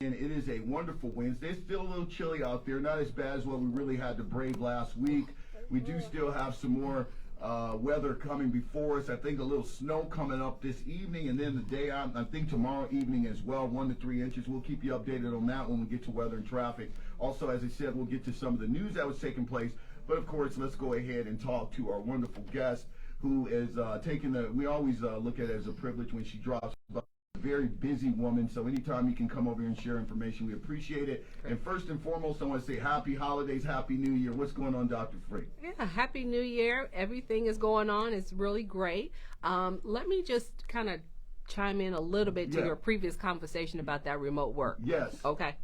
And it is a wonderful Wednesday. It's still a little chilly out there, not as bad as what we really had to brave last week. We do still have some more weather coming before us. I think a little snow coming up this evening, and then the day out, I think tomorrow evening as well, 1 to 3 inches. We'll keep you updated on that when we get to weather and traffic. Also, as I said, we'll get to some of the news that was taking place. But of course, let's go ahead and talk to our wonderful guest, who is taking the, we always look at it as a privilege when she drops by. Very busy woman, so anytime you can come over here and share information, we appreciate it. And first and foremost, I want to say happy holidays, happy new year. What's going on, Dr. Free? Yeah, happy new year. Everything is going on. It's really great. Let me just kind of chime in a little bit to your previous conversation about that remote work. Yes. Okay.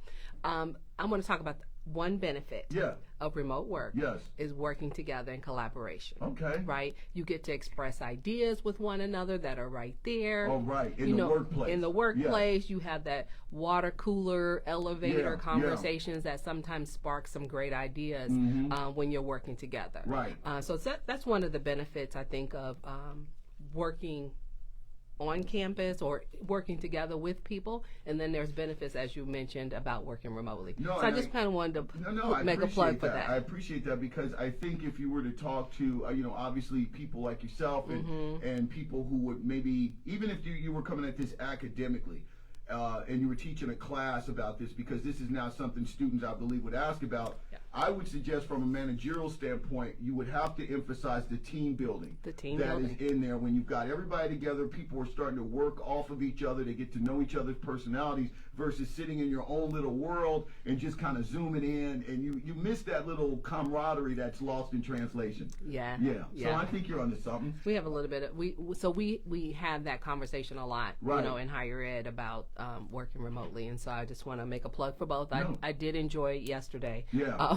I'm going to talk about one benefit of remote work is working together in collaboration. Okay. Right? You get to express ideas with one another that are right there. Oh, right. In the workplace. In the workplace, you have that water cooler, elevator conversations that sometimes spark some great ideas when you're working together. Right. So that's one of the benefits, I think, of working on campus or working together with people, and then there's benefits, as you mentioned, about working remotely. So I just kind of wanted to make a plug for that. I appreciate that, because I think if you were to talk to, obviously people like yourself and people who would maybe, even if you were coming at this academically, and you were teaching a class about this, because this is now something students, I believe, would ask about. I would suggest from a managerial standpoint, you would have to emphasize the team building. That is in there. When you've got everybody together, people are starting to work off of each other, they get to know each other's personalities, versus sitting in your own little world and just kind of zooming in, and you miss that little camaraderie that's lost in translation. So I think you're onto something. We have a little bit of, we have that conversation a lot, in higher ed about working remotely, and so I just want to make a plug for both. I did enjoy yesterday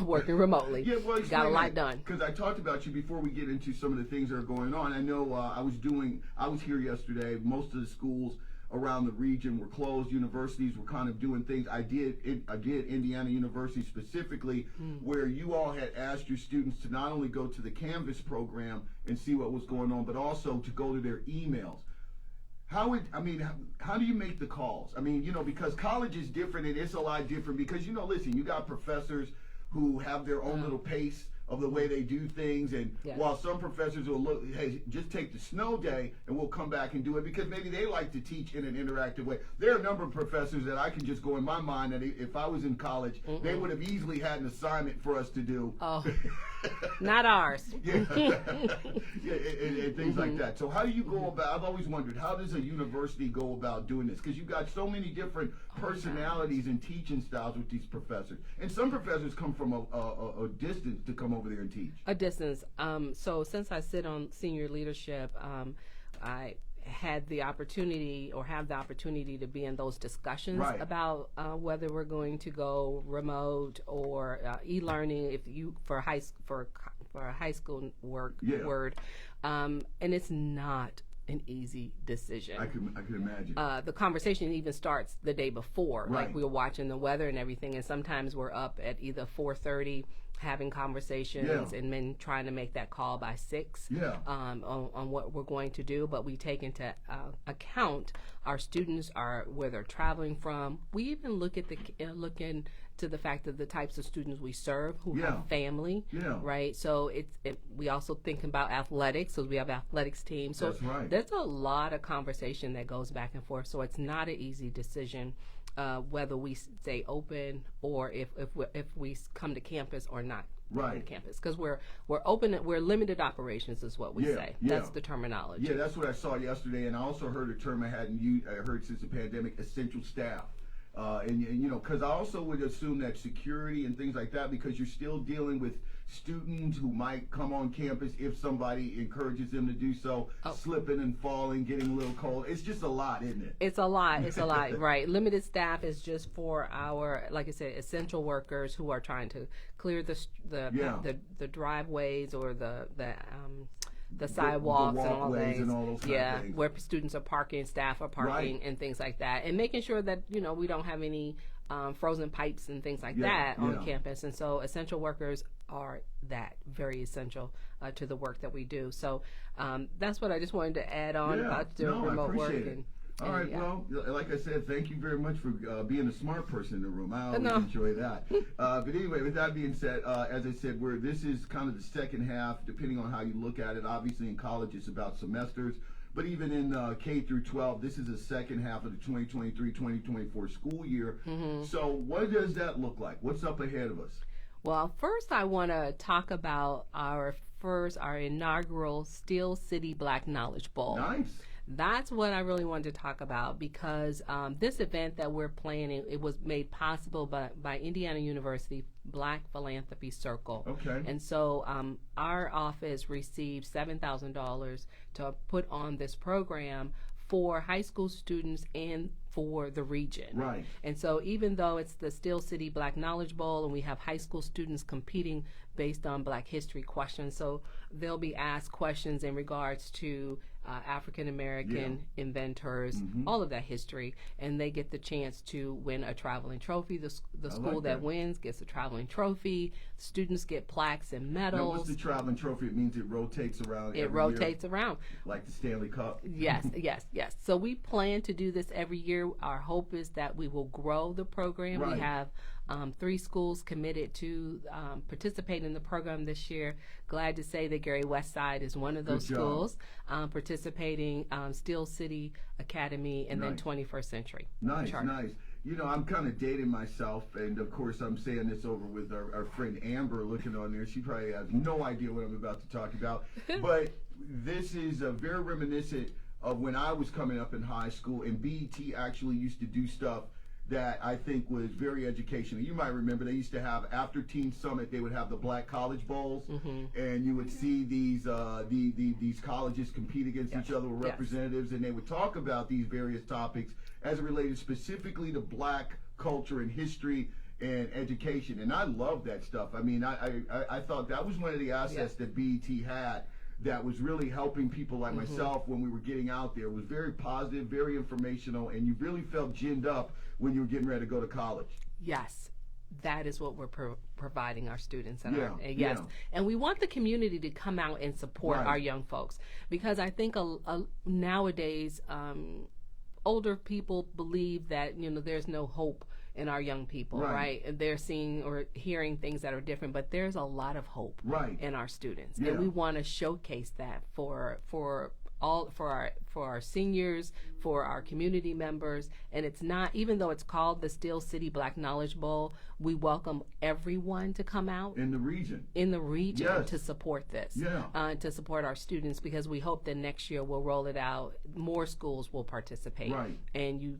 working remotely. Got a lot done. Because I talked about you before we get into some of the things that are going on. I know I was here yesterday. Most of the schools around the region were closed. Universities were kind of doing things. I did Indiana University specifically, where you all had asked your students to not only go to the Canvas program and see what was going on, but also to go to their emails. How do you make the calls? Because college is different, and it's a lot different because, listen, you got professors who have their own little pace of the way they do things, and while some professors will look, hey, just take the snow day and we'll come back and do it, because maybe they like to teach in an interactive way. There are a number of professors that I can just go in my mind that if I was in college, they would have easily had an assignment for us to do. Oh, not ours. And things like that. So how do you go about, I've always wondered, how does a university go about doing this? Because you've got so many different personalities and teaching styles with these professors. And some professors come from a distance to come over there and teach. A distance. So since I sit on senior leadership, I had the opportunity or have the opportunity to be in those discussions about whether we're going to go remote or e-learning, if you for a high school word, and it's not an easy decision. I can imagine. The conversation even starts the day before, like we're watching the weather and everything, and sometimes we're up at either 4:30 having conversations and then trying to make that call by 6 on what we're going to do. But we take into account our students, where they're traveling from. We even look at look into the fact of the types of students we serve who have family, right? So we also think about athletics, so we have athletics teams. So there's a lot of conversation that goes back and forth. So it's not an easy decision whether we stay open or if we come to campus or not on campus, because we're open, we're limited operations is what we say. That's the terminology. Yeah, that's what I saw yesterday, and I also heard a term I heard since the pandemic: essential staff. Because I also would assume that security and things like that, because you're still dealing with students who might come on campus if somebody encourages them to do so, slipping and falling, getting a little cold. It's just a lot, isn't it? It's a lot. It's a lot, right? Limited staff is just for our, like I said, essential workers who are trying to clear the driveways or the sidewalks and all those things, where students are parking, staff are parking, and things like that, and making sure that we don't have any frozen pipes and things like that on campus. And so essential workers are very essential to the work that we do. So that's what I just wanted to add on about the remote work. All right, well, like I said, thank you very much for being a smart person in the room. I always enjoy that. But anyway, with that being said, as I said, this is kind of the second half, depending on how you look at it. Obviously, in college, it's about semesters. But even in K through 12, this is the second half of the 2023-2024 school year. So what does that look like? What's up ahead of us? Well, first I want to talk about our inaugural Steel City Black Knowledge Bowl. Nice. That's what I really wanted to talk about, because this event that we're planning, it was made possible by Indiana University Black Philanthropy Circle. Okay. And so our office received $7,000 to put on this program for high school students and for the region. Right. And so even though it's the Steel City Black Knowledge Bowl and we have high school students competing based on Black history questions, so they'll be asked questions in regards to African American inventors, all of that history, and they get the chance to win a traveling trophy. The school that wins gets a traveling trophy. Students get plaques and medals. Now, what's the traveling trophy? It means it rotates around. It rotates around. Like the Stanley Cup. Yes. So we plan to do this every year. Our hope is that we will grow the program. Right. We have 3 schools committed to participate in the program this year. Glad to say that Gary Westside is one of those schools participating, Steel City Academy, and then 21st Century. Nice. You know, I'm kind of dating myself, and of course I'm saying this over with our friend Amber looking on there. She probably has no idea what I'm about to talk about. But this is very reminiscent of when I was coming up in high school, and BET actually used to do stuff that I think was very educational. You might remember they used to have, after Teen Summit, they would have the Black College Bowls, and you would see these colleges compete against each other with representatives, and they would talk about these various topics as it related specifically to Black culture and history and education. And I love that stuff. I mean, I thought that was one of the assets that BET had that was really helping people like myself when we were getting out there. It was very positive, very informational, and you really felt ginned up when you were getting ready to go to college. Yes, that is what we're providing our students. And and we want the community to come out and support our young folks, because I think nowadays older people believe that, you know, there's no hope in our young people, right? And they're seeing or hearing things that are different, but there's a lot of hope in our students, and we want to showcase that for our seniors, for our community members. And it's not, even though it's called the Steel City Black Knowledge Bowl, we welcome everyone to come out in the region to support this, to support our students, because we hope that next year we'll roll it out. More schools will participate, and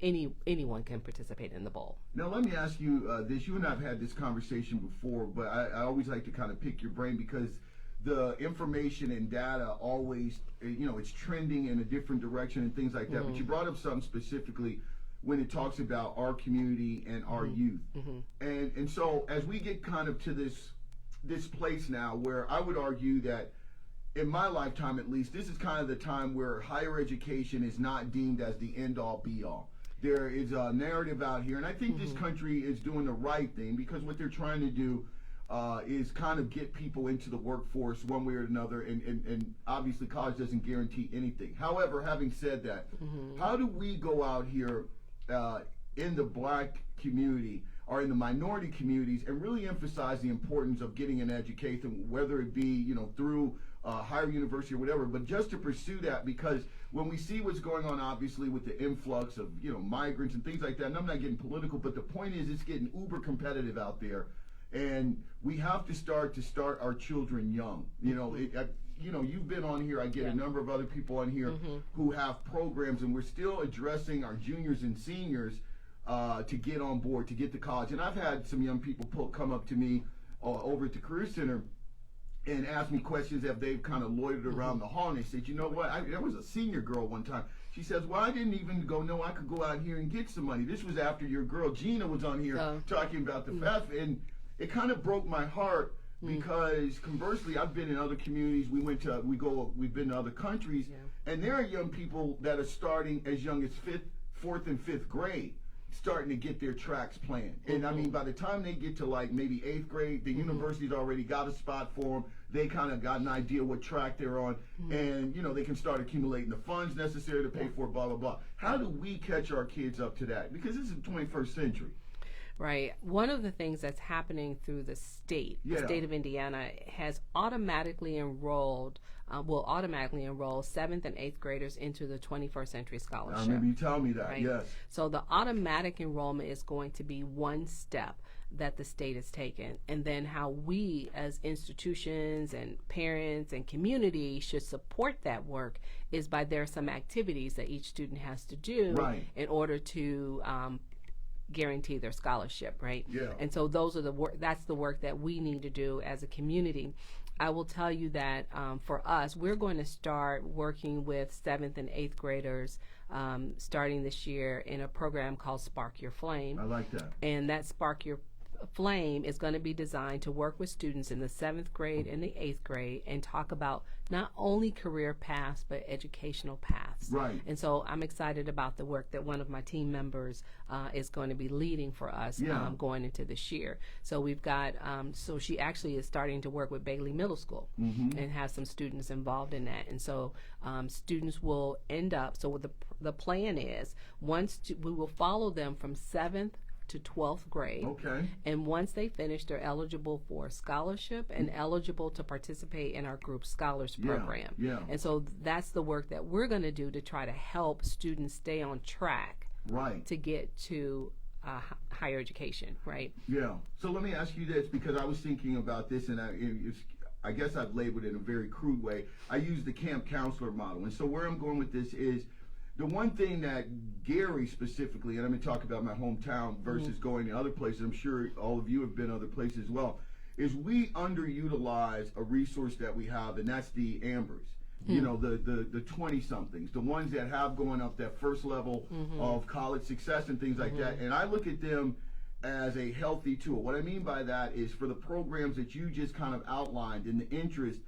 anyone can participate in the bowl. Now let me ask you this. You and I have had this conversation before, but I always like to kind of pick your brain, because the information and data always, you know, it's trending in a different direction and things like that. But you brought up something specifically when it talks about our community and our youth. And so as we get kind of to this place now where I would argue that in my lifetime at least, this is kind of the time where higher education is not deemed as the end-all be-all. There is a narrative out here, and I think this country is doing the right thing, because what they're trying to do is kind of get people into the workforce one way or another, and obviously college doesn't guarantee anything. However, having said that, how do we go out here in the Black community or in the minority communities and really emphasize the importance of getting an education, whether it be, you know, through higher university or whatever, but just to pursue that? Because when we see what's going on, obviously, with the influx of, you know, migrants and things like that, and I'm not getting political, but the point is it's getting uber competitive out there. And we have to start our children young. You know, you know, you've been on here. I get a number of other people on here who have programs, and we're still addressing our juniors and seniors to get on board, to get to college. And I've had some young people come up to me over at the Career Center and ask me questions that they've kind of loitered around the hall. And they said, you know what? There was a senior girl one time. She says, well, I didn't even know I could go out here and get some money. This was after your girl Gina was on here talking about the FAFSA. And it kind of broke my heart, because conversely, I've been in other communities. We've been to other countries, and there are young people that are starting as young as 4th and 5th grade starting to get their tracks planned. And I mean, by the time they get to like maybe 8th grade, the university's already got a spot for them. They kind of got an idea what track they're on, and they can start accumulating the funds necessary to pay for it, blah, blah, blah. How do we catch our kids up to that? Because this is the 21st century. Right. One of the things that's happening through the state of Indiana has automatically enrolled, will automatically enroll 7th and 8th graders into the 21st Century Scholarship. I remember you telling me that, right? Yes. So the automatic enrollment is going to be one step that the state has taken, and then how we as institutions and parents and community should support that work is by there are some activities that each student has to do in order to guarantee their scholarship, right? Yeah. And so those are that's the work that we need to do as a community. I will tell you that for us, we're going to start working with 7th and 8th graders starting this year in a program called Spark Your Flame. I like that. And that Spark Your Flame is going to be designed to work with students in the 7th grade and the 8th grade and talk about not only career paths but educational paths. Right. And so I'm excited about the work that one of my team members is going to be leading for us going into this year. So we've got, so she actually is starting to work with Bailey Middle School and has some students involved in that. And so students will end up, so the plan is we will follow them from 7th to 12th grade. Okay. And once they finish, they're eligible for a scholarship and eligible to participate in our group scholars program. Yeah. And so that's the work that we're going to do to try to help students stay on track to get to higher education, right? Yeah. So let me ask you this, because I was thinking about this, and I guess I've labeled it in a very crude way. I use the camp counselor model. And so where I'm going with this is, the one thing that Gary specifically, and I'm going to talk about my hometown versus going to other places, I'm sure all of you have been other places as well, is we underutilize a resource that we have, and that's the Ambers. The 20-somethings, the ones that have going up that first level of college success and things like that. And I look at them as a healthy tool. What I mean by that is for the programs that you just kind of outlined and the interest,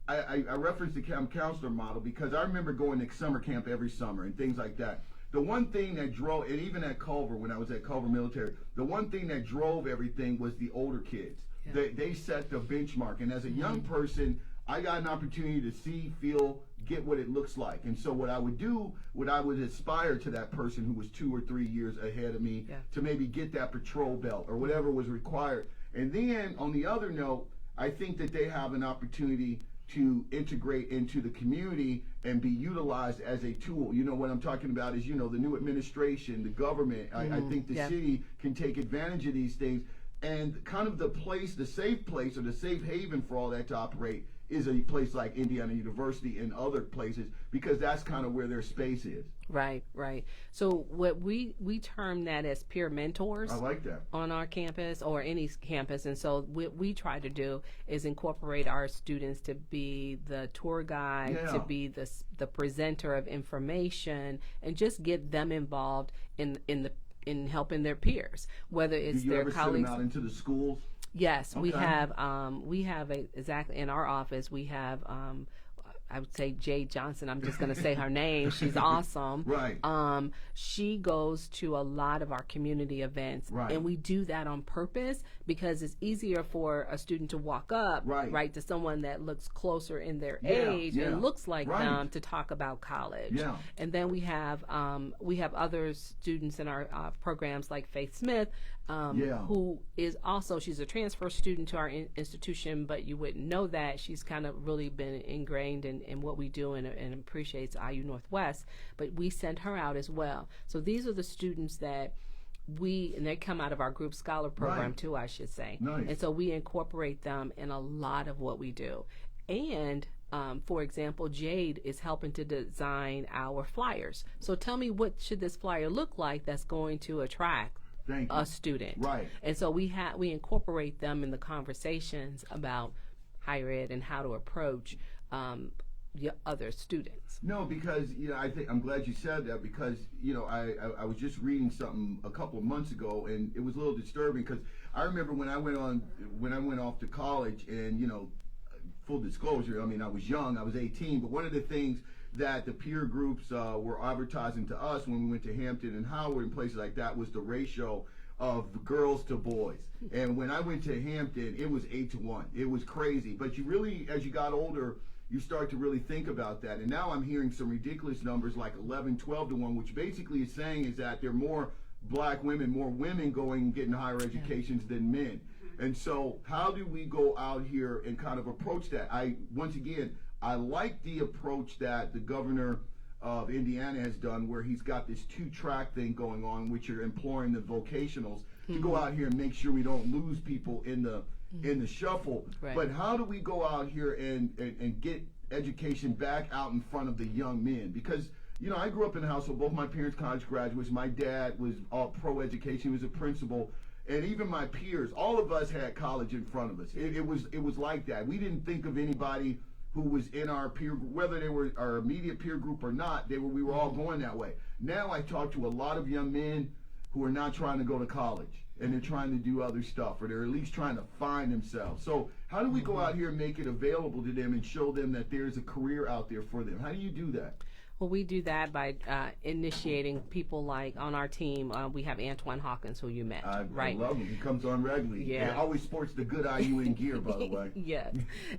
I referenced the camp counselor model because I remember going to summer camp every summer and things like that. The one thing that drove, and even at Culver, when I was at Culver Military, the one thing that drove everything was the older kids. Yeah. They set the benchmark. And as a young person, I got an opportunity to see, feel, get what it looks like. And so what I would aspire to that person who was 2 or 3 years ahead of me to maybe get that patrol belt or whatever was required. And then on the other note, I think that they have an opportunity to integrate into the community and be utilized as a tool. You know what I'm talking about is, the new administration, the government. I think the city can take advantage of these things, and kind of the safe place or the safe haven for all that to operate is a place like Indiana University and other places, because that's kind of where their space is. Right. So what we term that as peer mentors. I like that. On our campus or any campus. And so what we try to do is incorporate our students to be the tour guide, to be the presenter of information, and just get them involved in helping their peers, whether it's their colleagues. Do you ever send them out into the schools? Yes, okay. we have exactly in our office we have I would say Jade Johnson. I'm just going to say her name. She's awesome. Right. She goes to a lot of our community events, and we do that on purpose because it's easier for a student to walk up, to someone that looks closer in their age and looks like them to talk about college. Yeah. And then we have other students in our programs like Faith Smith, who is also, she's a transfer student to our institution, but you wouldn't know that. She's kind of really been ingrained in what we do and appreciates IU Northwest, but we send her out as well. So these are the students that and they come out of our group scholar program too, I should say. Nice. And so we incorporate them in a lot of what we do. And for example, Jade is helping to design our flyers. So tell me, what should this flyer look like that's going to attract a student? Right. And so we incorporate them in the conversations about higher ed and how to approach other students. No, because I think I'm glad you said that, because I was just reading something a couple of months ago, and it was a little disturbing because I remember when I went off to college, and full disclosure, I mean, I was young, I was 18, but one of the things that the peer groups were advertising to us when we went to Hampton and Howard and places like that was the ratio of girls to boys. And when I went to Hampton, it was 8-1. It was crazy. But you really, as you got older, you start to really think about that. And now I'm hearing some ridiculous numbers like 11, 12-1, which basically is saying is that there are more black women, more women going and getting higher educations than men. And so how do we go out here and kind of approach that? Once again, I like the approach that the governor of Indiana has done, where he's got this 2-track thing going on, which you're imploring the vocationals to go out here and make sure we don't lose people in the shuffle. Right. But how do we go out here and get education back out in front of the young men? Because, you know, I grew up in a household, both my parents college graduates. My dad was all pro-education. He was a principal. And even my peers, all of us had college in front of us. It was like that. We didn't think of anybody who was in our peer group, whether they were our immediate peer group or not. We were all going that way. Now I talk to a lot of young men who are not trying to go to college, and they're trying to do other stuff, or they're at least trying to find themselves. So how do we go out here and make it available to them and show them that there's a career out there for them? How do you do that? Well, we do that by initiating people like on our team. We have Antoine Hawkins, who you met, right? I love him. He comes on regularly. Yeah. He always sports the good IUN gear, by the way. Yes.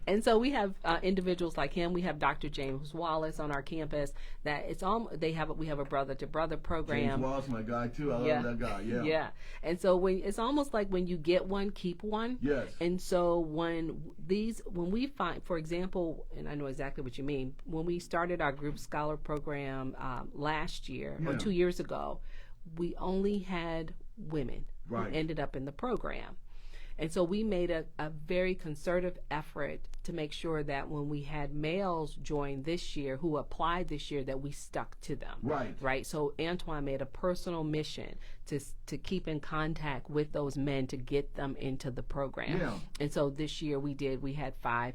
And so we have individuals like him. We have Dr. James Wallace on our campus. That it's we have a brother-to-brother program. James Wallace, my guy too. I love that guy. Yeah. Yeah. And so it's almost like when you get one, keep one. Yes. And so when we find, for example, and I know exactly what you mean, when we started our group scholar program last year or 2 years ago, we only had women who ended up in the program. And so we made a very concerted effort to make sure that when we had males join this year, who applied this year, that we stuck to them. Right. So Antoine made a personal mission to keep in contact with those men to get them into the program. Yeah. And so this year we had 5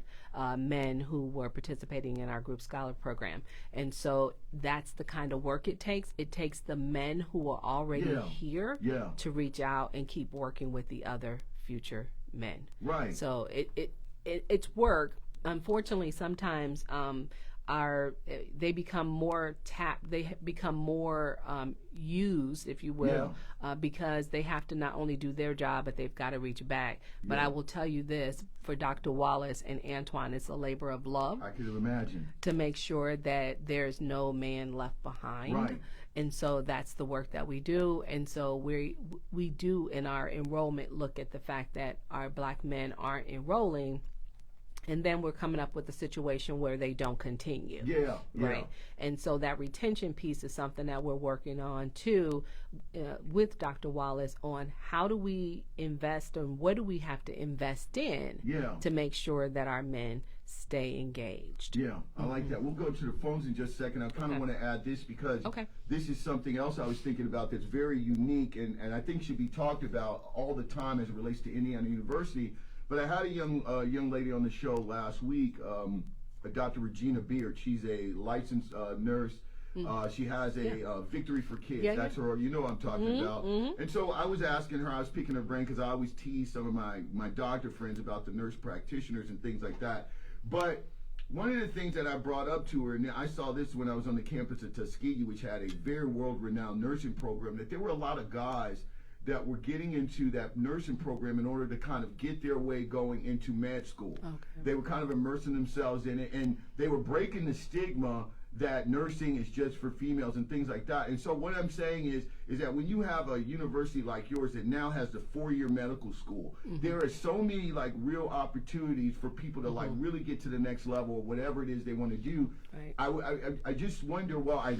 men who were participating in our group scholar program. And so that's the kind of work it takes. It takes the men who are already here to reach out and keep working with the other future men. Right. So it's work. Unfortunately, sometimes they become more used, if you will, because they have to not only do their job, but they've got to reach back. But I will tell you this, for Dr. Wallace and Antoine, it's a labor of love. I can imagine. To make sure that there's no man left behind. Right. And so that's the work that we do. And so we do in our enrollment look at the fact that our black men aren't enrolling, and then we're coming up with a situation where they don't continue. Yeah. Right. And so that retention piece is something that we're working on too, with Dr. Wallace, on how do we invest and what do we have to invest in to make sure that our men stay engaged. Yeah, I like that. We'll go to the phones in just a second. I kind of want to add this because this is something else I was thinking about that's very unique and I think should be talked about all the time as it relates to Indiana University. But I had a young lady on the show last week, Dr. Regina Beard. She's a licensed nurse. She has a Victory for Kids. That's her. You know what I'm talking about. And so I was asking her, I was picking her brain because I always tease some of my doctor friends about the nurse practitioners and things like that. But one of the things that I brought up to her, and I saw this when I was on the campus at Tuskegee, which had a very world-renowned nursing program, that there were a lot of guys that were getting into that nursing program in order to kind of get their way going into med school. They were kind of immersing themselves in it, and they were breaking the stigma that nursing is just for females and things like that. And so what I'm saying is that when you have a university like yours that now has the 4-year medical school, there are so many like real opportunities for people to like really get to the next level or whatever it is they want to do. I just wonder, I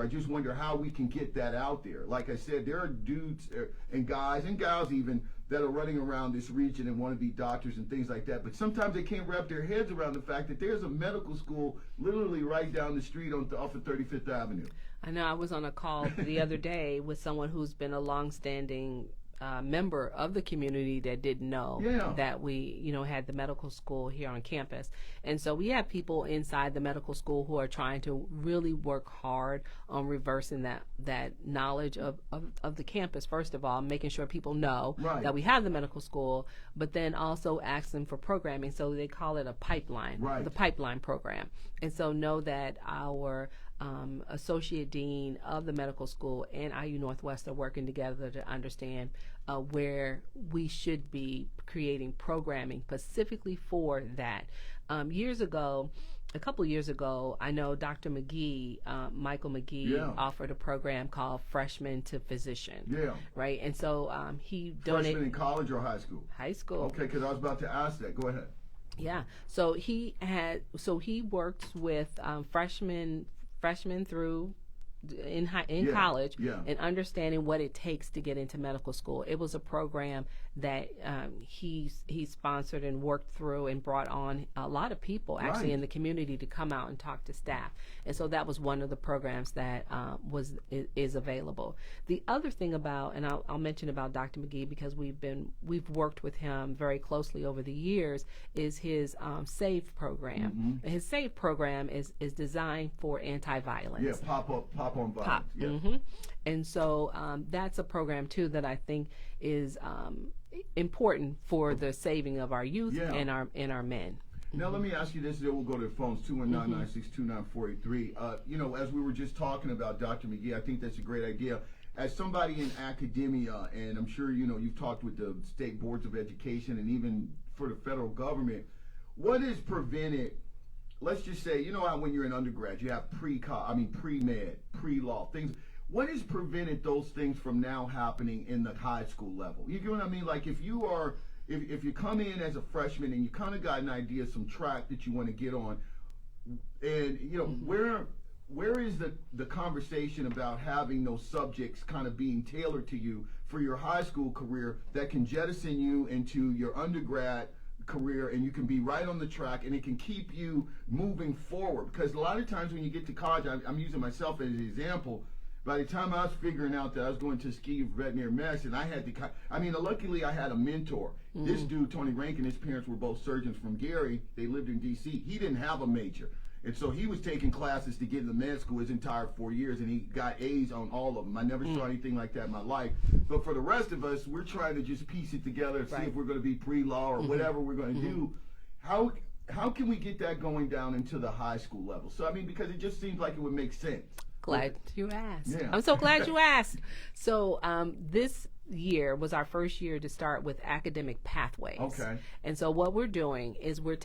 just wonder how we can get that out there. Like I said, there are dudes and guys and gals even that are running around this region and want to be doctors and things like that. But sometimes they can't wrap their heads around the fact that there's a medical school literally right down the street off of 35th Avenue. I know. I was on a call the other day with someone who's been a longstanding member of the community that didn't know that we, had the medical school here on campus. And so we have people inside the medical school who are trying to really work hard on reversing that knowledge of the campus, first of all, making sure people know that we have the medical school, but then also ask them for programming. So they call it a pipeline, the pipeline program. And so know that our associate dean of the medical school and IU Northwest are working together to understand where we should be creating programming specifically for that. A couple years ago, I know Dr. McGee, Michael McGee, offered a program called Freshman to Physician. Yeah. Right? And so he donated. Freshman in college or high school? High school. Okay, because I was about to ask that. Go ahead. Yeah. So he works with freshmen through in college and understanding what it takes to get into medical school. It was a program that he sponsored and worked through and brought on a lot of people actually in the community to come out and talk to staff. And so that was one of the programs that is available. The other thing about, and I'll mention about Dr. McGee because we've worked with him very closely over the years, is his SAVE program. Mm-hmm. His SAVE program is designed for anti-violence. Yeah, pop on violence. Pop. Yeah. Mm-hmm. And so that's a program too that I think is important for the saving of our youth and our men. Now let me ask you this, then we'll go to the phones, 219-962-9483. As we were just talking about Dr. McGee, I think that's a great idea. As somebody in academia, and I'm sure you've talked with the state boards of education and even for the federal government, what has prevented, let's just say, how when you're an undergrad, you have pre-med, pre-law, things. What has prevented those things from now happening in the high school level? You get what I mean? Like if you come in as a freshman and you kind of got an idea, some track that you want to get on, and where is the conversation about having those subjects kind of being tailored to you for your high school career that can jettison you into your undergrad career, and you can be right on the track and it can keep you moving forward? Because a lot of times when you get to college, I'm using myself as an example. By the time I was figuring out that I was going to ski veterinary medicine, luckily I had a mentor. Mm-hmm. This dude, Tony Rankin, his parents were both surgeons from Gary. They lived in D.C. He didn't have a major. And so he was taking classes to get into med school his entire 4 years, and he got A's on all of them. I never saw anything like that in my life. But for the rest of us, we're trying to just piece it together and see if we're going to be pre-law or whatever we're going to do. How can we get that going down into the high school level? So, because it just seems like it would make sense. Glad you asked. Yeah. I'm so glad you asked. So this year was our first year to start with academic pathways. Okay. And so what we're doing is we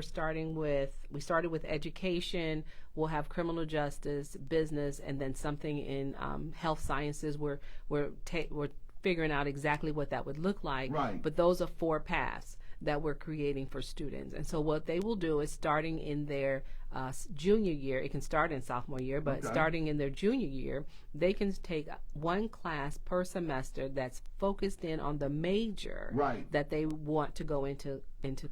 started with education. We'll have criminal justice, business, and then something in health sciences. We're figuring out exactly what that would look like. Right. But those are 4 paths that we're creating for students. And so what they will do is starting in their junior year, it can start in sophomore year, but starting in their junior year, they can take 1 class per semester that's focused in on the major that they want to go into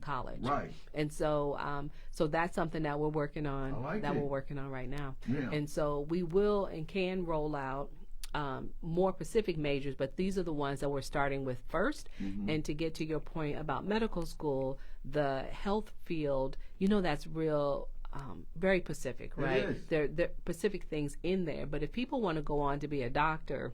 college. Right. And so so that's something that we're working on, we're working on right now. Yeah. And so we will and can roll out more specific majors, but these are the ones that we're starting with first. Mm-hmm. And to get to your point about medical school, the health field, that's real, very Pacific, right? It is. There are Pacific things in there, but if people want to go on to be a doctor,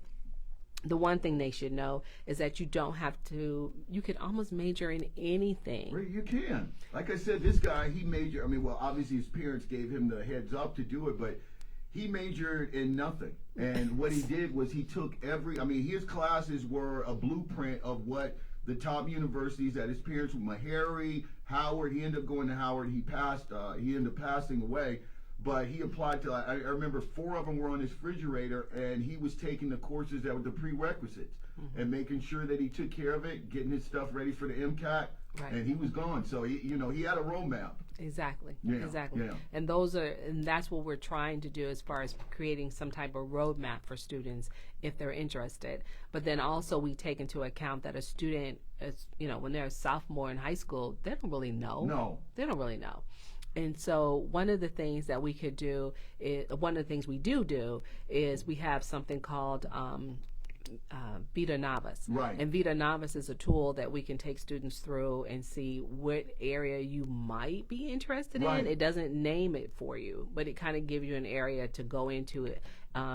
the one thing they should know is that you don't have to, you can almost major in anything. Well, you can. Like I said, this guy, he majored, obviously his parents gave him the heads up to do it, but he majored in nothing. And what he did was he took his classes were a blueprint of what the top universities that his parents were, Meharry, Howard. He ended up going to Howard. He ended up passing away. But he applied to, I remember 4 of them were on his refrigerator, and he was taking the courses that were the prerequisites and making sure that he took care of it, getting his stuff ready for the MCAT, and he was gone. So he had a roadmap. Exactly. Yeah. And that's what we're trying to do as far as creating some type of roadmap for students if they're interested. But then also we take into account that a student, when they're a sophomore in high school, they don't really know. No. They don't really know. And so one of the things that we could do, one of the things we do is we have something called Vita Novice. Right. And Vita Novice is a tool that we can take students through and see what area you might be interested in. It doesn't name it for you, but it kind of gives you an area to go into it.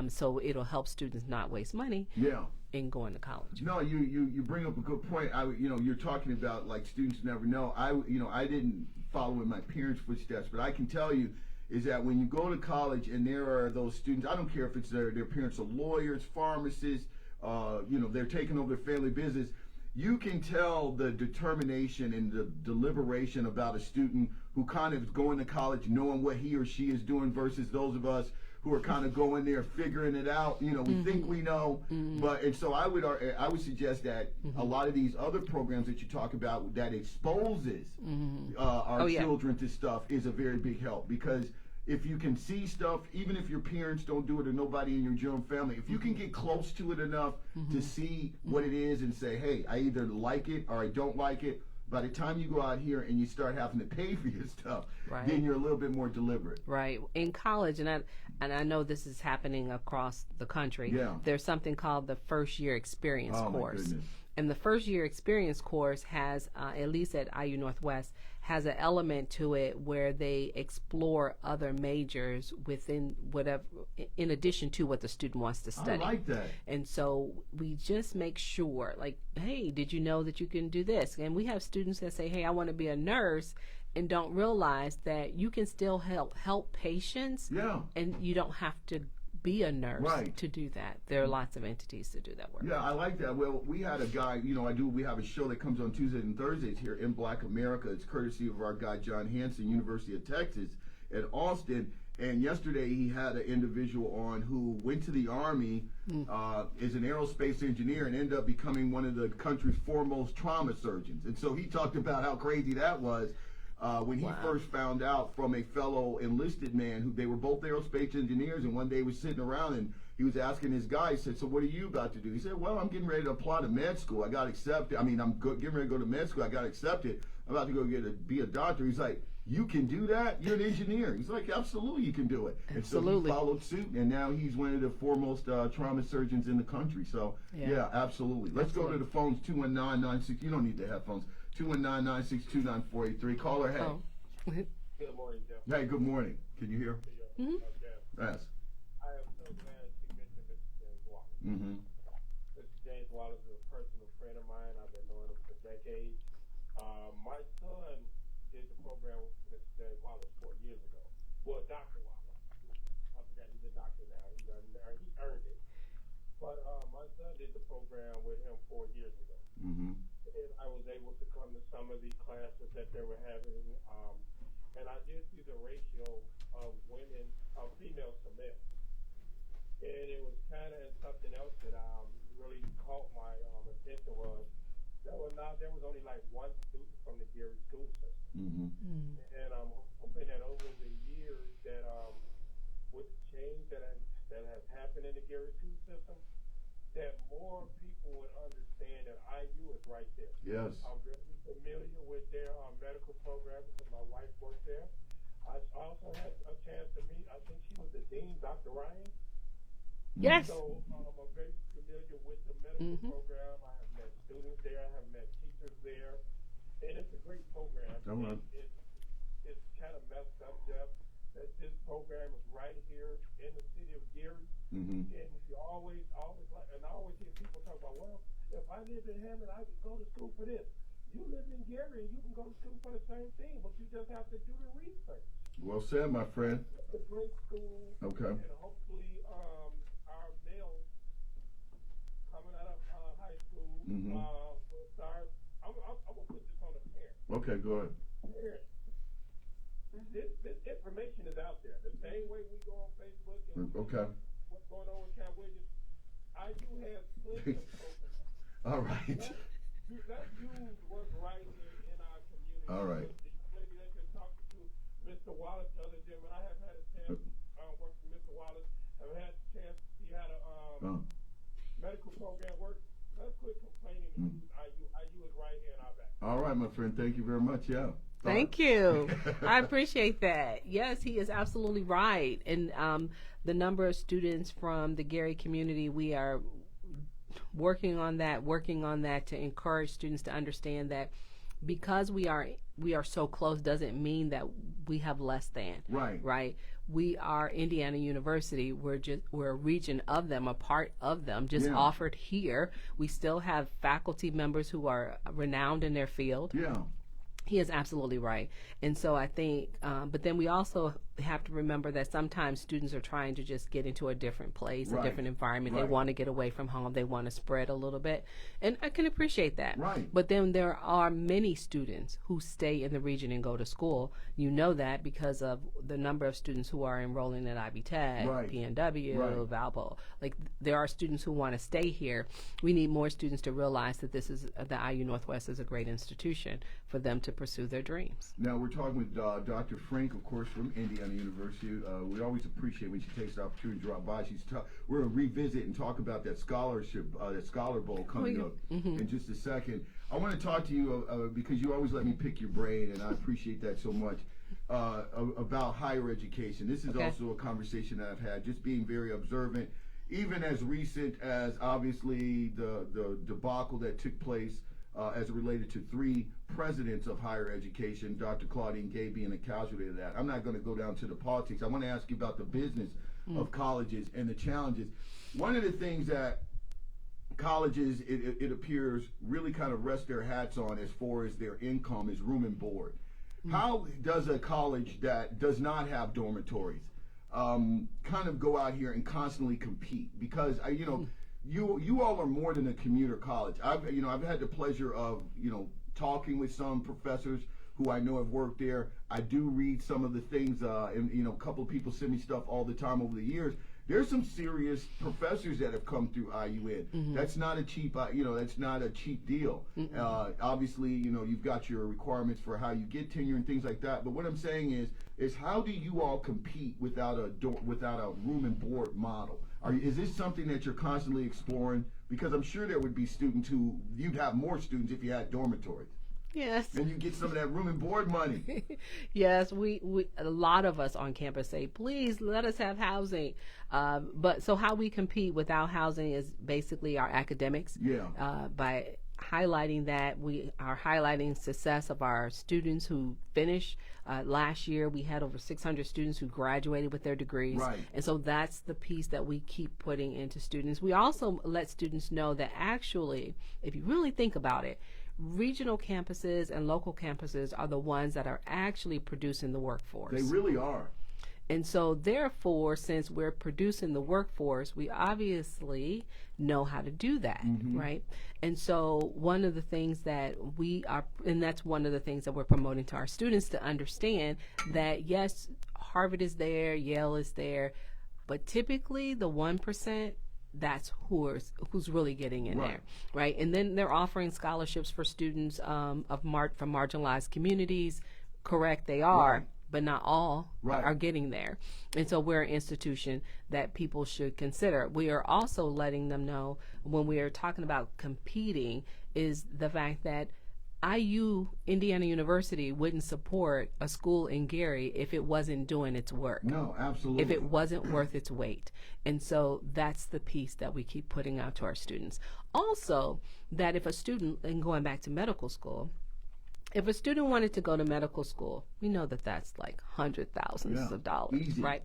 So it'll help students not waste money. Yeah. In going to college. No, you bring up a good point. You're talking about like students never know. I didn't follow in my parents' footsteps, but I can tell you is that when you go to college and there are those students, I don't care if it's their parents are lawyers, pharmacists, they're taking over their family business. You can tell the determination and the deliberation about a student who kind of is going to college knowing what he or she is doing versus those of us who are kind of going there figuring it out. We think we know, and so I would suggest that a lot of these other programs that you talk about that exposes our children to stuff is a very big help, because if you can see stuff, even if your parents don't do it or nobody in your own family, if you can get close to it enough to see what it is and say, hey, I either like it or I don't like it, by the time you go out here and you start having to pay for your stuff, then you're a little bit more deliberate. Right. In college, and I know this is happening across the country, there's something called the first year experience course. My goodness. And the first year experience course has, at least at IU Northwest, has an element to it where they explore other majors within whatever, in addition to what the student wants to study. I like that. And so we just make sure, like, hey, did you know that you can do this? And we have students that say, hey, I want to be a nurse, and don't realize that you can still help patients. Yeah. And you don't have to be a nurse to do that. There are lots of entities to do that work. Yeah, I like that. Well, we had a guy, we have a show that comes on Tuesdays and Thursdays here in Black America. It's courtesy of our guy, John Hanson, University of Texas at Austin. And yesterday he had an individual on who went to the Army, is an aerospace engineer, and ended up becoming one of the country's foremost trauma surgeons. And so he talked about how crazy that was. When he first found out from a fellow enlisted man who they were both aerospace engineers, and one day he was sitting around and he was asking his guy, he said, so what are you about to do? He said, well, I'm getting ready to apply to med school. I got accepted. I'm getting ready to go to med school. I got accepted. I'm about to go be a doctor. He's like, you can do that? You're an engineer. He's like, absolutely, you can do it. Absolutely. And so he followed suit, and now he's one of the foremost trauma surgeons in the country. So, yeah absolutely. Let's go to the phones, 219-96. You don't need the headphones. 219-962-9483. Caller, hey. Oh. Good morning, Jeff. Hey, good morning. Can you hear? Mm-hmm. Yes. I am so glad you mentioned Mr. James Wallace. Mm-hmm. Mr. James Wallace is a personal friend of mine. I've been knowing him for decades. My son did the program with Mr. James Wallace 4 years ago. Well, Dr. Wallace. I forgot he's a doctor now. He earned it. But my son did the program with him 4 years ago. Mm-hmm. And I was able to come to some of the classes that they were having, and I did see the ratio of females to males. And it was kind of something else that really caught my attention was there was only like one student from the Gary school system. Mm-hmm. And I'm hoping that over the years that with the change that has happened in the Gary school system, that more people would understand that IU is right there. Yes. I'm very familiar with their medical program because my wife works there. I also had a chance to meet, I think she was the dean, Dr. Ryan. Yes. So I'm very familiar with the medical program. I have met students there. I have met teachers there. And it's a great program. It's kind of messed up, Jeff, that this program is right here in the city of Gary. Mm-hmm. And you always like, and I always hear people talk about, well, if I lived in Hammond, I could go to school for this. You live in Gary, and you can go to school for the same thing, but you just have to do the research. Well said, my friend. It's a great school. Okay. And hopefully, our males coming out of high school will start. I'm gonna put this on the parents. Okay, go ahead. Parents. This information is out there. The same way we go on Facebook and what's going on with Cam Williams, I do have plenty of programs. All right. Let's use what's right here in our community. All right. Maybe they can talk to Mr. Wallace the other day, but I have had a chance to work with Mr. Wallace. I've had a chance to see how the medical program works. Let's quit complaining and use IU. IU is right here in our back. All right, my friend. Thank you very much. Yeah. Thank you. I appreciate that. Yes, he is absolutely right. And the number of students from the Gary community, we are working on that to encourage students to understand that because we are so close doesn't mean that we have less than. Right. We are Indiana University. We're a region of them, a part of them, just offered here. We still have faculty members who are renowned in their field. Yeah. He is absolutely right. And so I think, but then we also have to remember that sometimes students are trying to just get into a different place, a different environment. They want to get away from home. They want to spread a little bit. And I can appreciate that. But then there are many students who stay in the region and go to school. You know that because of the number of students who are enrolling at Ivy Tech, PNW, Valpo. Like, there are students who want to stay here. We need more students to realize that the IU Northwest is a great institution for them to pursue their dreams. Now, we're talking with Dr. Frank, of course, from Indiana University. We always appreciate when she takes the opportunity to drop by. We're going to revisit and talk about that scholarship, that Scholar Bowl coming up in just a second. I want to talk to you because you always let me pick your brain, and I appreciate that so much, about higher education. This is also a conversation that I've had, just being very observant, even as recent as, obviously, the debacle that took place as it related to 3 presidents of higher education, Dr. Claudine Gay being a casualty of that. I'm not going to go down to the politics. I want to ask you about the business of colleges and the challenges. One of the things that colleges, it appears, really kind of rest their hats on as far as their income is room and board. How does a college that does not have dormitories kind of go out here and constantly compete? Because, you all are more than a commuter college. I've had the pleasure of, talking with some professors who I know have worked there. I do read some of the things, and a couple of people send me stuff all the time over the years. There's some serious professors that have come through IUN. That's not a cheap, that's not a cheap deal. Obviously, you've got your requirements for how you get tenure and things like that. But what I'm saying is how do you all compete without a room and board model? Is this something that you're constantly exploring? Because I'm sure there would be students you'd have more students if you had dormitories. Yes. And you get some of that room and board money. Yes, we a lot of us on campus say, please let us have housing. But so how we compete without housing is basically our academics. By highlighting that, we are highlighting success of our students who finish. Last year, we had over 600 students who graduated with their degrees. And so that's the piece that we keep putting into students. We also let students know that actually, if you really think about it, regional campuses and local campuses are the ones that are actually producing the workforce. They really are. And so therefore, since we're producing the workforce, we obviously know how to do that, right? And so one of the things that that's one of the things that we're promoting to our students, to understand that yes, Harvard is there, Yale is there, but typically the 1%, that's who's really getting in there, right? And then they're offering scholarships for students from marginalized communities. Correct, they are, but not all are getting there. And so we're an institution that people should consider. We are also letting them know, when we are talking about competing, is the fact that IU, Indiana University, wouldn't support a school in Gary if it wasn't doing its work. No, absolutely. If it wasn't worth its weight. And so that's the piece that we keep putting out to our students. Also, that if a student, and going back to medical school, if a student wanted to go to medical school, we know that that's like hundreds of thousands of dollars, easy. Right?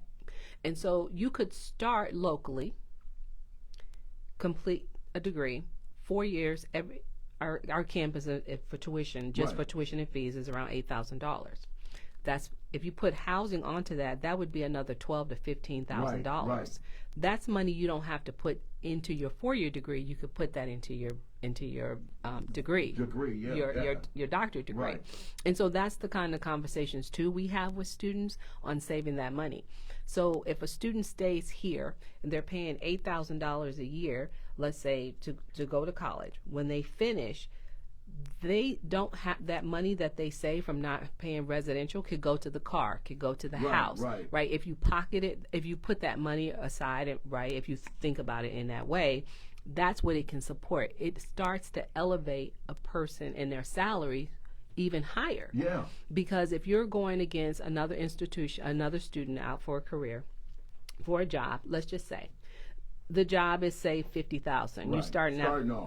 And so you could start locally, complete a degree, 4 years. Our campus for tuition, just for tuition and fees, is around $8,000. That's, if you put housing onto that, that would be another $12,000 to $15,000. That's money you don't have to put into your 4-year degree. You could put that into your degree, your doctorate degree. And so that's the kind of conversations too we have with students on saving that money. So if a student stays here and they're paying $8,000 a year, let's say to go to college, when they finish, they don't have that money that they save from not paying residential could go to the car, could go to the house, right? If you pocket it, if you put that money aside, if you think about it in that way, that's what it can support. It starts to elevate a person in their salary even higher. Because if you're going against another institution, another student out for a career, for a job, let's just say, the job is say 50,000. Right. You're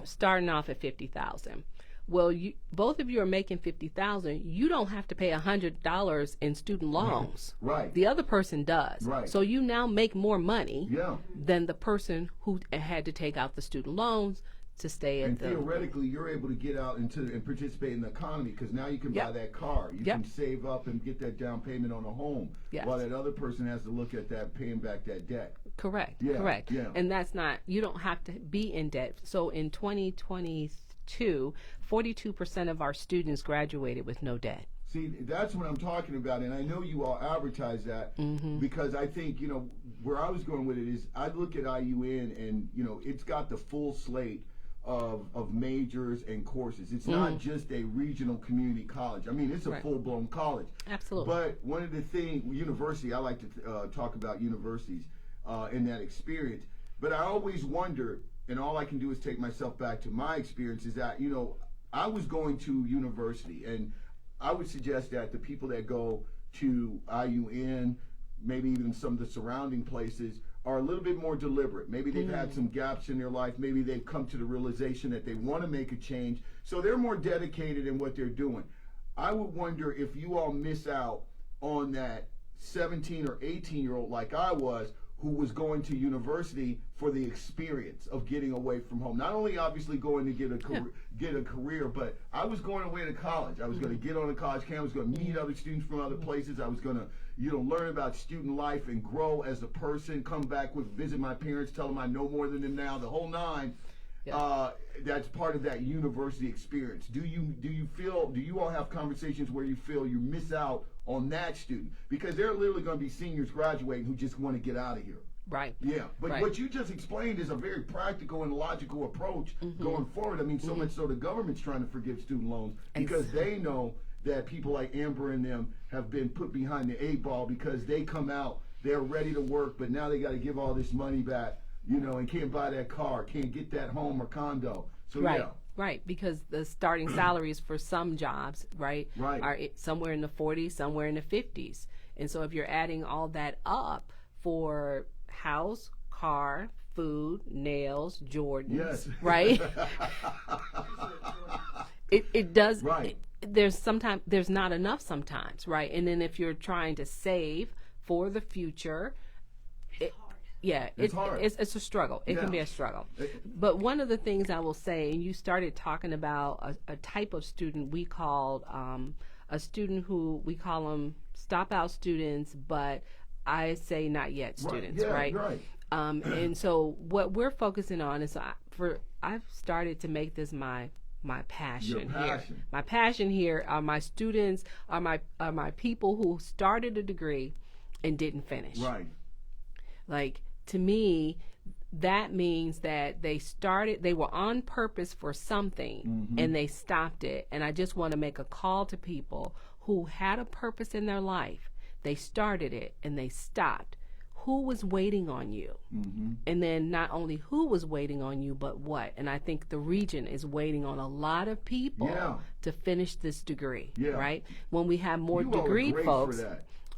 starting off at 50,000. Well, both of you are making 50,000. You don't have to pay $100 in student loans. Right. The other person does. Right. So you now make more money than the person who had to take out the student loans to stay at and theoretically, you're able to get out and participate in the economy because now you can buy that car. You can save up and get that down payment on a home, while that other person has to look at that, paying back that debt. Correct. Correct. Yeah. And that's not, you don't have to be in debt. So in 2022, 42% of our students graduated with no debt. See, that's what I'm talking about, and I know you all advertise that because I think, where I was going with it is I look at IUN and, it's got the full slate of majors and courses. It's not just a regional community college. I mean, it's a full-blown college. Absolutely. But one of the things, university, I like to talk about universities and that experience, but I always wonder, and all I can do is take myself back to my experience, is that, I was going to university, and I would suggest that the people that go to IUN, maybe even some of the surrounding places, are a little bit more deliberate. Maybe they've had some gaps in their life. Maybe they've come to the realization that they want to make a change. So they're more dedicated in what they're doing. I would wonder if you all miss out on that 17 or 18-year-old like I was, who was going to university for the experience of getting away from home. Not only obviously going to get a career, but I was going away to college. I was going to get on a college campus, I was going to meet other students from other places. I was going to learn about student life and grow as a person, come back visit my parents, tell them I know more than them now, the whole nine. That's part of that university experience. Do you all have conversations where you feel you miss out on that student? Because there are literally going to be seniors graduating who just want to get out of here. Right. Yeah. But what you just explained is a very practical and logical approach going forward. I mean, so much so the government's trying to forgive student loans because they know that people like Amber and them have been put behind the 8 ball because they come out, they're ready to work, but now they got to give all this money back, and can't buy that car, can't get that home or condo. So Right, because the starting salaries for some jobs, are somewhere in the 40s, somewhere in the 50s. And so if you're adding all that up for house, car, food, nails, Jordans, right? it does. Right. There's not enough sometimes, right? And then if you're trying to save for the future, it's hard. It's a struggle. It can be a struggle. But one of the things I will say, and you started talking about a type of student we called a student who we call them stop out students, but I say not yet students, right? And so what we're focusing on is I've started to make this my passion here. My passion here are my students, are my people who started a degree and didn't finish. Right. Like, to me, that means that they were on purpose for something and they stopped it. And I just want to make a call to people who had a purpose in their life. They started it and they stopped. Who was waiting on you? And then not only who was waiting on you, but what? And I think the region is waiting on a lot of people to finish this degree, right? When we have more degree folks.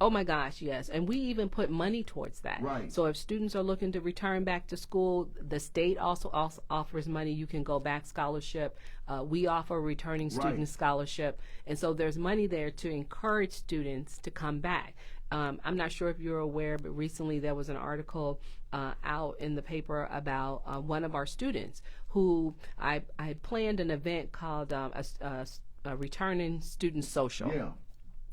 Oh my gosh, yes. And we even put money towards that. Right. So if students are looking to return back to school, the state also offers money. You can go back scholarship. We offer a returning student scholarship. And so there's money there to encourage students to come back. I'm not sure if you're aware, but recently there was an article out in the paper about one of our students who I had planned an event called a returning student social. Yeah.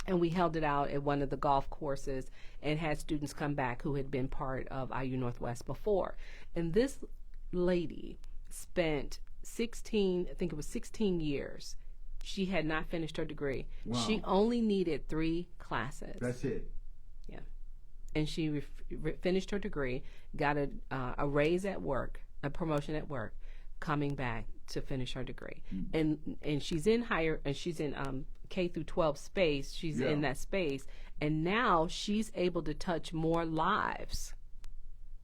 And we held it out at one of the golf courses and had students come back who had been part of IU Northwest before. And this lady spent 16 years. She had not finished her degree. Wow. She only needed 3 classes. That's it. Yeah. And she finished her degree, got a raise at work, a promotion at work, coming back to finish her degree. And she's in K through 12 space. She's in that space, and now she's able to touch more lives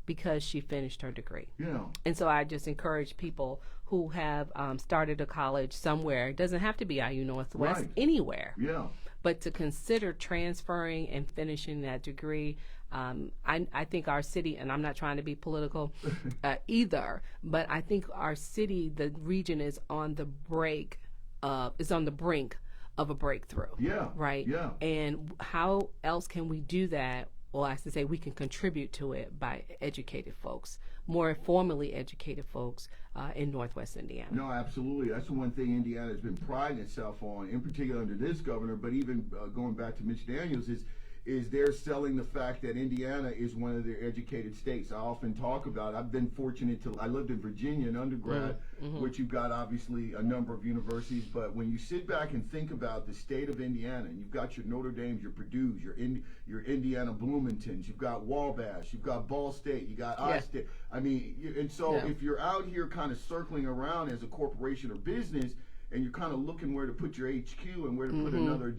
because she finished her degree. Yeah. And so I just encourage people who have started a college somewhere. It doesn't have to be IU Northwest, anywhere. Yeah. But to consider transferring and finishing that degree. I think our city, and I'm not trying to be political either, but I think our city, the region, is on the brink of a breakthrough. Yeah. Right? Yeah. And how else can we do that? Well, I should say we can contribute to it by educated folks, more formally educated folks in Northwest Indiana. No, absolutely. That's the one thing Indiana has been priding itself on, in particular under this governor, but even going back to Mitch Daniels, is they're selling the fact that Indiana is one of their educated states. I often talk about, I've been fortunate I lived in Virginia in undergrad, which you've got obviously a number of universities, but when you sit back and think about the state of Indiana, and you've got your Notre Dames, your Purdue's, your Indiana Bloomingtons, you've got Wabash, you've got Ball State, you got I-State. I mean, and so if you're out here kind of circling around as a corporation or business, and you're kind of looking where to put your HQ and where to put another,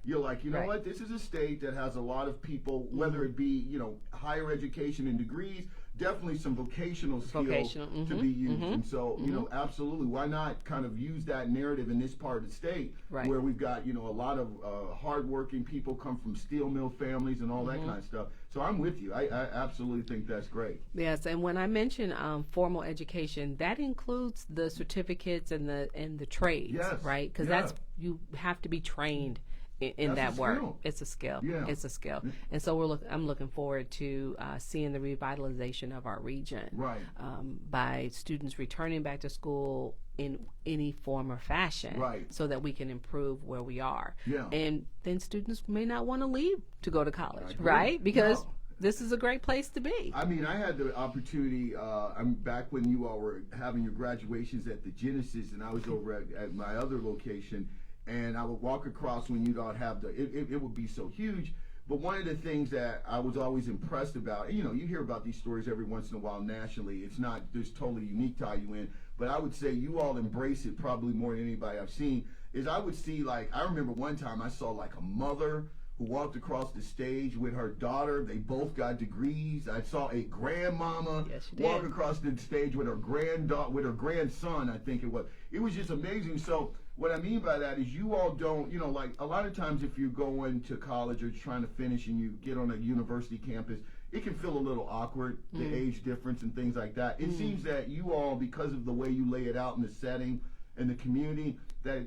you're like, you know what, this is a state that has a lot of people, whether it be, higher education and degrees, definitely some vocational skills to be used. And so, absolutely, why not kind of use that narrative in this part of the state where we've got, a lot of hardworking people come from steel mill families and all that kind of stuff. So I'm with you. I absolutely think that's great. Yes, and when I mention formal education, that includes the certificates and the trades, right? Because that's, you have to be trained in that work. It's a skill. Yeah. It's a skill. And so I'm looking forward to seeing the revitalization of our region by students returning back to school in any form or fashion so that we can improve where we are. Yeah. And then students may not want to leave to go to college, right? Because this is a great place to be. I mean, I had the opportunity, I'm back when you all were having your graduations at the Genesis, and I was over at my other location, and I would walk across when you'd all have it would be so huge. But one of the things that I was always impressed about, and you hear about these stories every once in a while nationally, it's not just totally unique to IUN, but I would say you all embrace it probably more than anybody I've seen, is I would see, like, I remember one time I saw like a mother who walked across the stage with her daughter. They both got degrees. I saw a grandmama walk across the stage with her grandson, I think it was. It was just amazing. So what I mean by that is you all don't, like a lot of times if you're going to college or trying to finish and you get on a university campus, it can feel a little awkward, the age difference and things like that. It seems that you all, because of the way you lay it out in the setting and the community, that,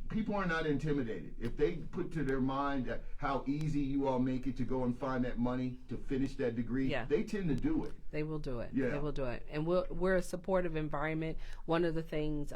people are not intimidated. If they put to their mind how easy you all make it to go and find that money to finish that degree, they tend to do it. They will do it. Yeah. They will do it. And we're a supportive environment. One of the things,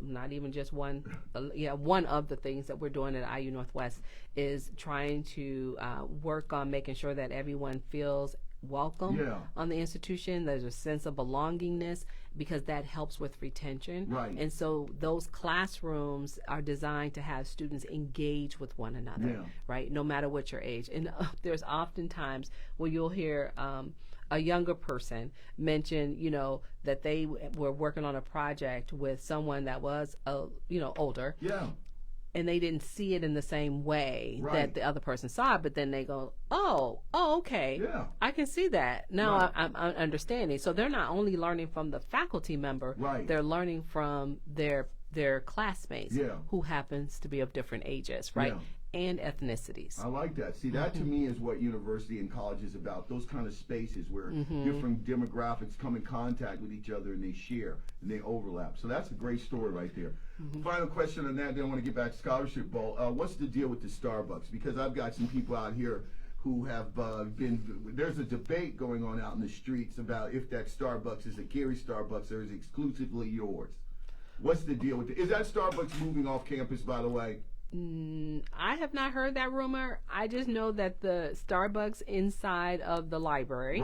not even just one, one of the things that we're doing at IU Northwest is trying to work on making sure that everyone feels welcome on the institution. There's a sense of belongingness, because that helps with retention. Right. And so those classrooms are designed to have students engage with one another, right? No matter what your age. And there's often times where you'll hear a younger person mention, that they were working on a project with someone that was, older. Yeah. And they didn't see it in the same way that the other person saw it, but then they go, oh, okay, I can see that. Now I'm understanding. So they're not only learning from the faculty member, they're learning from their classmates who happens to be of different ages, and ethnicities. I like that. See, that to me is what university and college is about, those kind of spaces where different demographics come in contact with each other and they share and they overlap. So that's a great story right there. Final question on that, then I want to get back to Scholarship Bowl. What's the deal with the Starbucks? Because I've got some people out here who have there's a debate going on out in the streets about if that Starbucks is a Gary Starbucks or is exclusively yours. What's the deal with it? Is that Starbucks moving off campus, by the way? I have not heard that rumor. I just know that the Starbucks inside of the library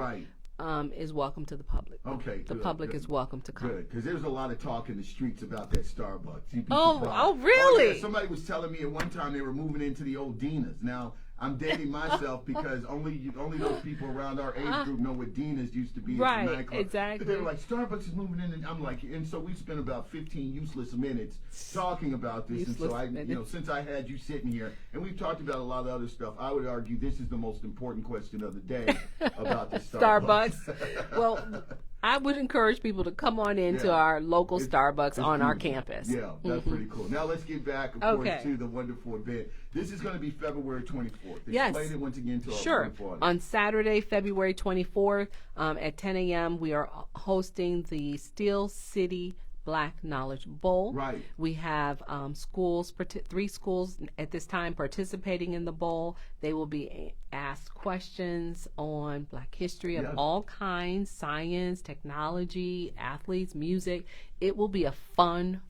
is welcome to the public. Okay. The public is welcome to come. Good, because there's a lot of talk in the streets about that Starbucks. Oh, really? Oh, yeah. Somebody was telling me at one time they were moving into the old Dina's. Now, I'm dating myself because only those people around our age group know what Dina's used to be. Right, exactly. They were like, Starbucks is moving in, and I'm like, and so we spent about 15 useless minutes talking about this. And so since I had you sitting here, and we've talked about a lot of other stuff, I would argue this is the most important question of the day about the Starbucks. Well, I would encourage people to come on into our local Starbucks on our campus. Yeah, that's pretty cool. Now let's get back, of course, to the wonderful event. This is going to be February 24th. Explain it once again to our wonderful audience. On Saturday, February 24th at 10 a.m., we are hosting the Steel City Black Knowledge Bowl. Right. We have schools, 3 schools at this time participating in the bowl. They will be asked questions on Black history of all kinds, science, technology, athletes, music. It will be a fun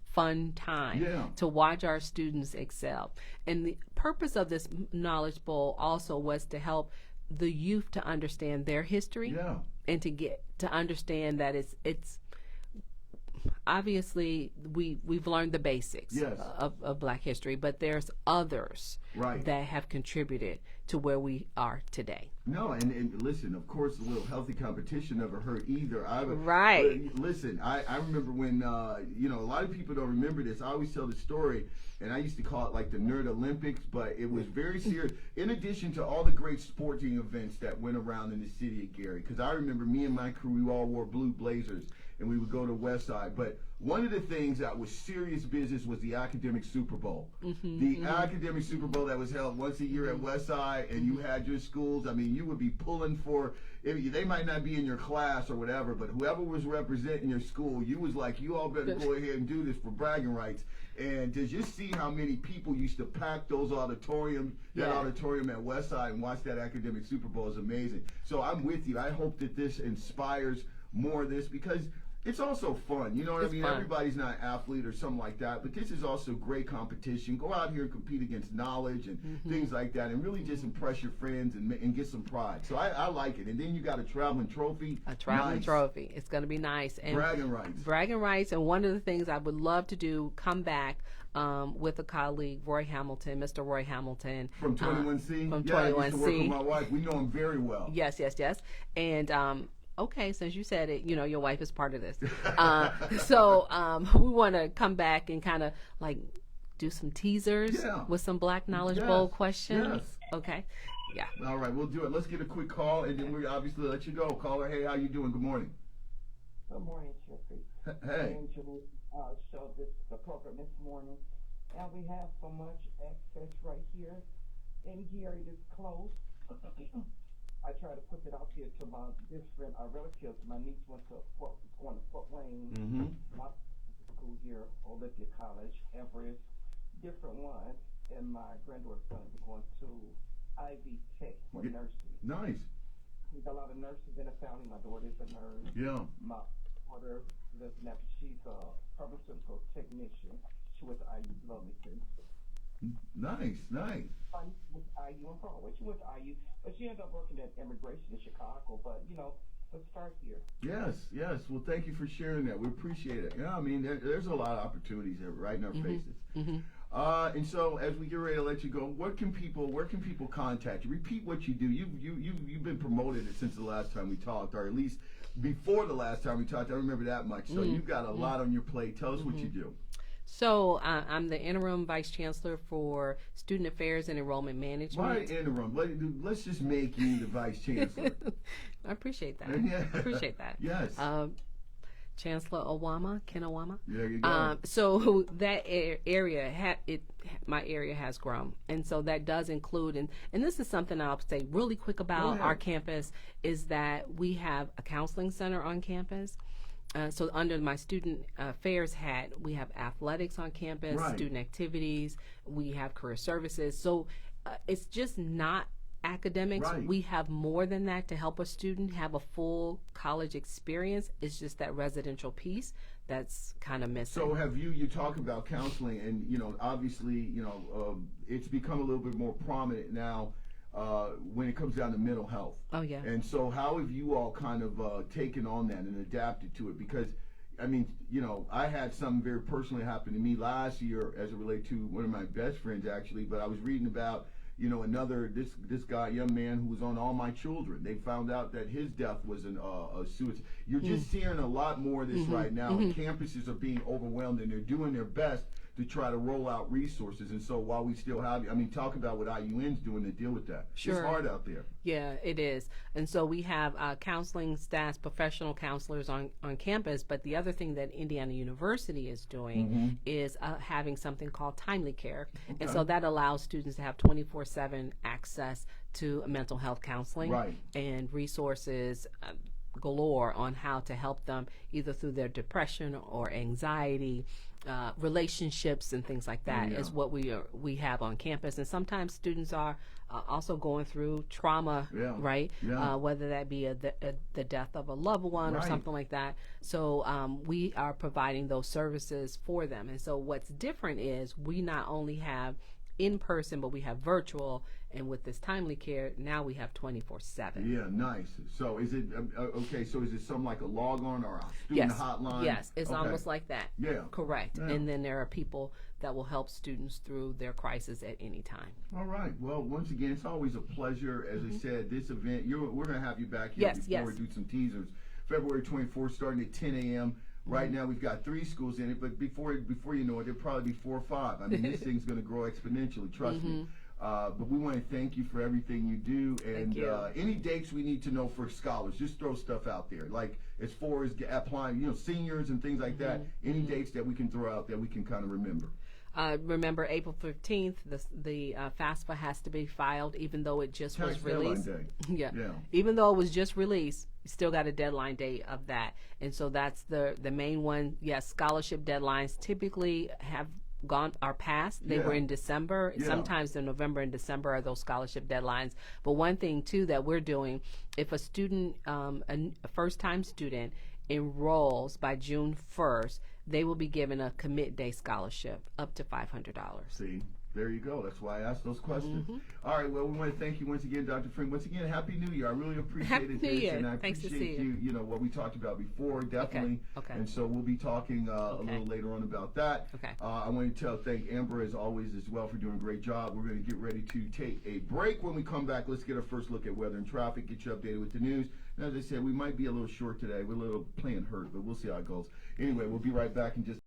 time to watch our students excel. And the purpose of this Knowledge Bowl also was to help the youth to understand their history and to get to understand that it's obviously we've learned the basics of Black history, but there's others that have contributed to where we are today. No, and listen, of course, a little healthy competition never hurt either. Listen, I remember when, a lot of people don't remember this. I always tell the story, and I used to call it like the Nerd Olympics, but it was very serious. In addition to all the great sporting events that went around in the city of Gary, because I remember me and my crew, we all wore blue blazers, and we would go to West Side. But one of the things that was serious business was the academic Super Bowl. Academic Super Bowl that was held once a year at West Side, and you had your schools. I mean, you would be pulling for, they might not be in your class or whatever, but whoever was representing your school, you was like, you all better go ahead and do this for bragging rights. And to just see how many people used to pack those auditoriums, auditorium at West Side and watch that academic Super Bowl is amazing. So I'm with you. I hope that this inspires more of this, because it's also fun. You know what I mean? Fun. Everybody's not an athlete or something like that, but this is also great competition. Go out here and compete against knowledge and things like that, and really just impress your friends and get some pride. So I like it. And then you got a traveling trophy. A traveling trophy. It's going to be nice. And bragging rights. Bragging rights. And one of the things I would love to do, come back with a colleague, Mr. Roy Hamilton. From 21C? From 21C. I used to work with my wife. We know him very well. Yes. And okay, since you said it, your wife is part of this. So we want to come back and kind of like do some teasers with some Black Knowledge Bowl questions. Okay. Yeah. All right, we'll do it. Let's get a quick call, and then we obviously let you go. Caller, hey, how you doing? Good morning. Good morning, Jeffrey. Hey. Showed the program this morning, and we have so much access right here in Gary this close. I try to put it out here to my different relatives. My niece went to Fort Wayne, my school here, Olympia College, Everest, different ones, and my granddaughter's son is going to Ivy Tech for nursing. Nice. We got a lot of nurses in the family. My daughter's a nurse. Yeah. My daughter lives in Africa. She's a pharmaceutical technician. She went to IU Bloomington. Nice. She went to IU in Broadway. She went to IU, but she ended up working at immigration in Chicago. But let's start here. Yes. Well, thank you for sharing that. We appreciate it. Yeah, I mean, there's a lot of opportunities right in our faces. And so, as we get ready to let you go, where can people contact you? Repeat what you do. You've been promoted since the last time we talked, or at least before the last time we talked. I remember that much. So you've got a lot on your plate. Tell us what you do. So I'm the interim vice chancellor for student affairs and enrollment management. Why interim? Let's just make you the vice chancellor. I appreciate that. Yes. Chancellor Ken Owama. There you go. So that area, my area has grown, and so that does include, and this is something I'll say really quick about our campus, is that we have a counseling center on campus. So under my student affairs hat, we have athletics on campus, student activities, we have career services. So it's just not academics. We have more than that to help a student have a full college experience. It's just that residential piece that's kind of missing. So have you talk about counseling, and obviously it's become a little bit more prominent now when it comes down to mental health. Oh yeah. And so how have you all kind of taken on that and adapted to it? Because I mean, I had something very personally happen to me last year as it related to one of my best friends, actually, but I was reading about this guy, young man who was on All My Children. They found out that his death was a suicide. You're just hearing a lot more of this right now. Campuses are being overwhelmed, and they're doing their best to try to roll out resources. And so while we still have, I mean, talk about what IUN's doing to deal with that. Sure. It's hard out there. Yeah, it is. And so we have counseling staff, professional counselors on campus, but the other thing that Indiana University is doing is having something called Timely Care. Okay. And so that allows students to have 24/7 access to mental health counseling and resources galore on how to help them either through their depression or anxiety, relationships and things like that is what we have on campus. And sometimes students are also going through trauma, right? Yeah. Whether that be the death of a loved one or something like that. So we are providing those services for them. And so what's different is we not only have in person, but we have virtual, and with this Timely Care, now we have 24/7. Yeah, nice. So is it okay? So is it something like a log on or a student hotline? Yes, it's almost like that. Yeah, correct. Yeah. And then there are people that will help students through their crisis at any time. All right. Well, once again, it's always a pleasure. As I said, this event, we're going to have you back here before we do some teasers. February 24th, starting at 10 a.m. Right now we've got 3 schools in it, but before you know it, there'll probably be 4 or 5. I mean, this thing's going to grow exponentially, trust me. But we want to thank you for everything you do. And any dates we need to know for scholars, just throw stuff out there. Like as far as applying, seniors and things like that, any dates that we can throw out that we can kind of remember. Remember, April 15th, the FAFSA has to be filed, even though it just was released. Yeah. Even though it was just released, you still got a deadline date of that. And so that's the main one. Yes, scholarship deadlines typically are passed. They were in December. Sometimes in November and December are those scholarship deadlines. But one thing too that we're doing, if a student, a first-time student, enrolls by June 1st, they will be given a commit day scholarship up to $500. See, there you go. That's why I asked those questions. All right. Well, we want to thank you once again, Dr. Frink. Once again, Happy New Year. I really appreciate Happy New Year. And I Thanks appreciate to see you. What we talked about before, definitely. Okay. And so we'll be talking a little later on about that. Okay. I want to thank Amber as always as well for doing a great job. We're going to get ready to take a break. When we come back, let's get our first look at weather and traffic, get you updated with the news. And as I said, we might be a little short today. We're a little playing hurt, but we'll see how it goes. Anyway, we'll be right back in just